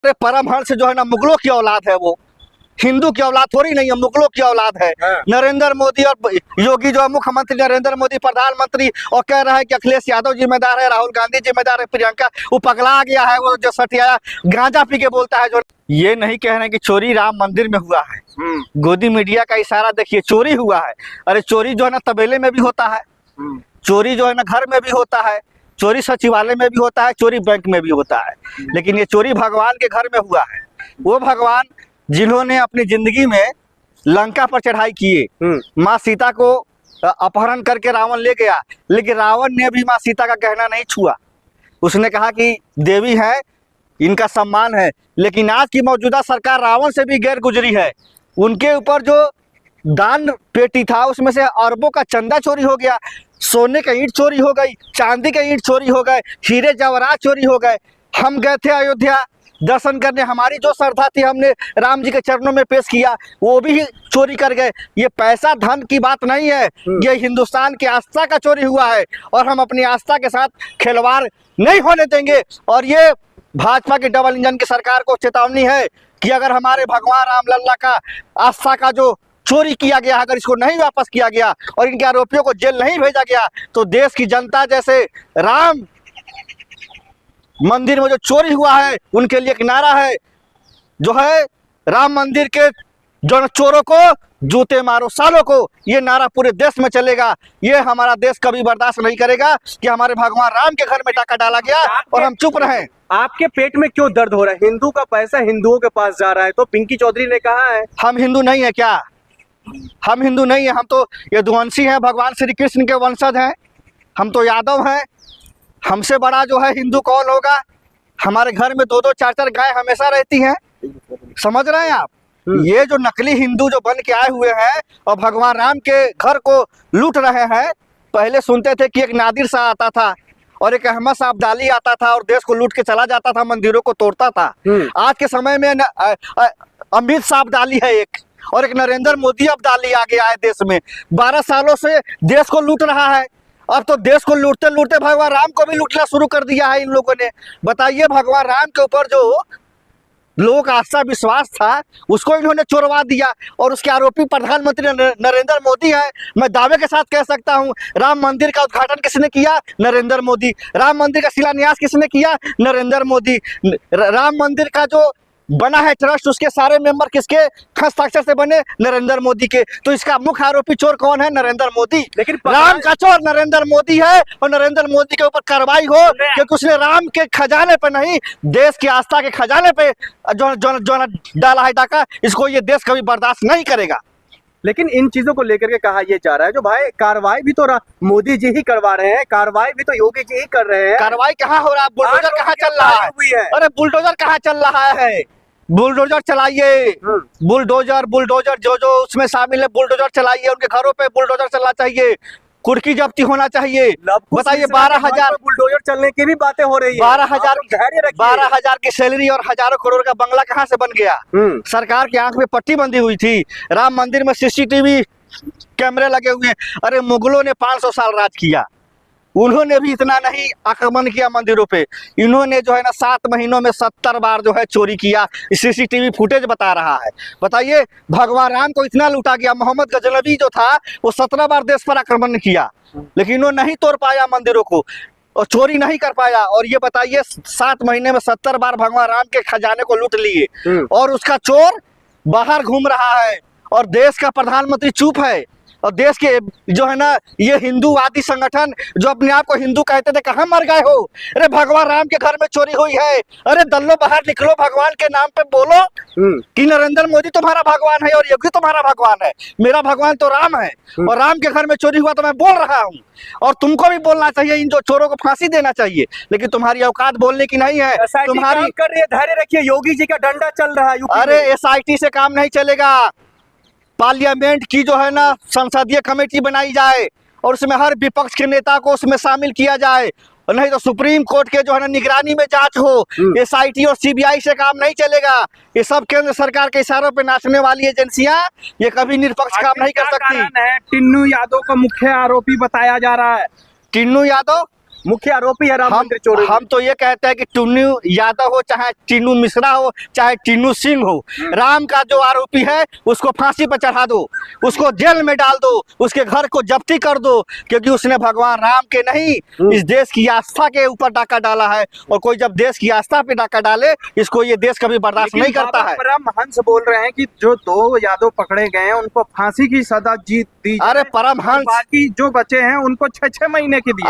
परमहंस जो है ना मुगलों की औलाद है, वो हिंदू की औलाद थोड़ी नहीं है, मुगलों की औलाद है। नरेंद्र मोदी और योगी जो है मुख्यमंत्री नरेंद्र मोदी प्रधानमंत्री, और कह रहा है कि अखिलेश यादव जिम्मेदार है, राहुल गांधी जिम्मेदार है, प्रियंका वो पगला गया है, वो जो सटिया गांजा पी के बोलता है। जो ये नहीं कह रहे हैं कि चोरी राम मंदिर में हुआ है, गोदी मीडिया का इशारा देखिए, चोरी हुआ है। अरे चोरी जो है ना तबेले में भी होता है, चोरी जो है ना घर में भी होता है, चोरी सचिवालय में भी होता है, चोरी बैंक में भी होता है, लेकिन ये चोरी भगवान के घर में हुआ है। वो भगवान जिन्होंने अपनी जिंदगी में लंका पर चढ़ाई किए, माँ सीता को अपहरण करके रावण ले गया, लेकिन रावण ने भी माँ सीता का कहना नहीं छुआ। उसने कहा कि देवी है, इनका सम्मान है। लेकिन आज की मौजूदा सरकार रावण से भी गैर गुजरी है। उनके ऊपर जो दान पेटी था उसमें से अरबों का चंदा चोरी हो गया, सोने का ईंट चोरी हो गई, चांदी के ईंट चोरी हो गए, हीरे जवाहरात चोरी हो गए। हम गए थे अयोध्या दर्शन करने, हमारी जो श्रद्धा थी हमने राम जी के चरणों में पेश किया, वो भी चोरी कर गए। ये पैसा धन की बात नहीं है, ये हिंदुस्तान की आस्था का चोरी हुआ है, और हम अपनी आस्था के साथ खिलवाड़ नहीं होने देंगे। और ये भाजपा की डबल इंजन की सरकार को चेतावनी है कि अगर हमारे भगवान राम लल्ला का आस्था का जो चोरी किया गया, अगर इसको नहीं वापस किया गया और इनके आरोपियों को जेल नहीं भेजा गया, तो देश की जनता जैसे राम मंदिर में जो चोरी हुआ है उनके लिए एक नारा है, जो है राम मंदिर के जो चोरों को जूते मारो सालों को, ये नारा पूरे देश में चलेगा। ये हमारा देश कभी बर्दाश्त नहीं करेगा कि हमारे भगवान राम के घर में डाका डाला गया और हम चुप रहें। आपके पेट में क्यों दर्द हो रहा है? हिंदू का पैसा हिंदुओं के पास जा रहा है, तो पिंकी चौधरी ने कहा है हम हिंदू नहीं है क्या? हम हिंदू नहीं है, हम तो यदुवंशी हैं, भगवान श्री कृष्ण के वंशज हैं, हम तो यादव हैं। हमसे बड़ा जो है हिंदू कौन होगा? हमारे घर में 2-2 4-4 गाय हमेशा रहती हैं, समझ रहे हैं आप? ये जो नकली हिंदू जो बन के आए हुए हैं और भगवान राम के घर को लूट रहे हैं। पहले सुनते थे कि एक नादिर शाह आता था और एक अहमद शाह अब्दाली आता था और देश को लूट के चला जाता था, मंदिरों को तोड़ता था। आज के समय में अमित शाह अब्दाली है एक, और एक नरेंद्र मोदी अब्दाली आ गया है देश में। 12 सालों से देश को लूट रहा है। अब तो देश को लूटते लूटते भगवान राम को भी लूटना शुरू कर दिया है इन लोगों ने। बताइए, भगवान राम के ऊपर जो लोगों का आस्था विश्वास था उसको इन्होंने चोरवा दिया, और उसके आरोपी प्रधानमंत्री नरेंद्र मोदी है। मैं दावे के साथ कह सकता हूं, राम मंदिर का उद्घाटन किसने किया? नरेंद्र मोदी। राम मंदिर का शिलान्यास किसने किया? नरेंद्र मोदी। राम मंदिर का जो बना है ट्रस्ट, उसके सारे मेंबर किसके हस्ताक्षर से बने? नरेंद्र मोदी के। तो इसका मुख्य आरोपी चोर कौन है? नरेंद्र मोदी। लेकिन राम का चोर नरेंद्र मोदी है, और नरेंद्र मोदी के ऊपर कार्रवाई हो, क्योंकि उसने राम के खजाने पे नहीं, देश की आस्था के खजाने पे जो डाला है डाका। इसको ये देश कभी बर्दाश्त नहीं करेगा। लेकिन इन चीजों को लेकर के कहा यह जा रहा है, जो भाई कार्रवाई भी तो मोदी जी ही करवा रहे हैं, कार्रवाई भी तो योगी जी ही कर रहे हैं। कार्रवाई कहाँ हो रहा है? बुलडोजर कहाँ चल रहा है? अरे बुलडोजर कहाँ चल रहा है? बुलडोजर चलाइए, बुलडोजर जो उसमें शामिल है बुलडोजर चलाइए, उनके घरों पे बुलडोजर चलना चाहिए, कुर्की जब्ती होना चाहिए। बताइए, 12,000 बुलडोजर चलने की भी बातें हो रही है। 12,000 की सैलरी और हजारों करोड़ का बंगला कहाँ से बन गया? सरकार की आंख में पट्टी बंधी हुई थी। राम मंदिर में CCTV कैमरे लगे हुए हैं। अरे मुगलों ने 500 साल राज किया, उन्होंने भी इतना नहीं आक्रमण किया मंदिरों पे। इन्होंने जो है ना 7 महीनों में 70 बार जो है चोरी किया, CCTV फुटेज बता रहा है। बताइए, भगवान राम को इतना लूटा गया। मोहम्मद गजनबी जो था वो 17 बार देश पर आक्रमण किया, लेकिन इन्होंने नहीं तोड़ पाया मंदिरों को और चोरी नहीं कर पाया। और ये बताइए, 7 महीने में 70 बार भगवान राम के खजाने को लूट लिए, और उसका चोर बाहर घूम रहा है, और देश का प्रधानमंत्री चुप है। और देश के जो है ना ये हिंदूवादी संगठन जो अपने आप को हिंदू कहते थे, कहाँ मर गए हो? अरे भगवान राम के घर में चोरी हुई है। अरे दल्लो बाहर निकलो, भगवान के नाम पे बोलो कि नरेंद्र मोदी तुम्हारा भगवान है और योगी तुम्हारा भगवान है। मेरा भगवान तो राम है, और राम के घर में चोरी हुआ तो मैं बोल रहा हूँ, और तुमको भी बोलना चाहिए। इन जो चोरों को फांसी देना चाहिए, लेकिन तुम्हारी औकात बोलने की नहीं है। तुम्हारी कर रही है, धैर्य रखिए, योगी जी का डंडा चल रहा है। अरे SIT से काम नहीं चलेगा। पार्लियामेंट की जो है ना संसदीय कमेटी बनाई जाए, और उसमें हर विपक्ष के नेता को उसमें शामिल किया जाए, और नहीं तो सुप्रीम कोर्ट के जो है ना निगरानी में जांच हो। SIT और CBI से काम नहीं चलेगा। ये सब केंद्र सरकार के इशारों पे नाचने वाली एजेंसियां, ये कभी निष्पक्ष काम नहीं कर सकती। टिन्नू यादव को मुख्य आरोपी बताया जा रहा है। टिन्नू यादव मुख्य आरोपी है राम मंदिर चोरी में। हम तो ये कहते हैं कि टुन्नू यादव हो, चाहे टीनू मिश्रा हो, चाहे टीनू सिंह हो, राम का जो आरोपी है उसको फांसी पर चढ़ा दो, उसको जेल में डाल दो, उसके घर को जब्ती कर दो, क्योंकि उसने भगवान राम के नहीं इस देश की आस्था के ऊपर डाका डाला है। और कोई जब देश की आस्था पे डाका डाले, इसको ये देश कभी बर्दाश्त नहीं करता है। परमहंस बोल रहे हैं कि जो 2 यादव पकड़े गए हैं उनको फांसी की सजा दी। अरे परमहंस, बाकी जो बचे हैं उनको 6-6 महीने की दी।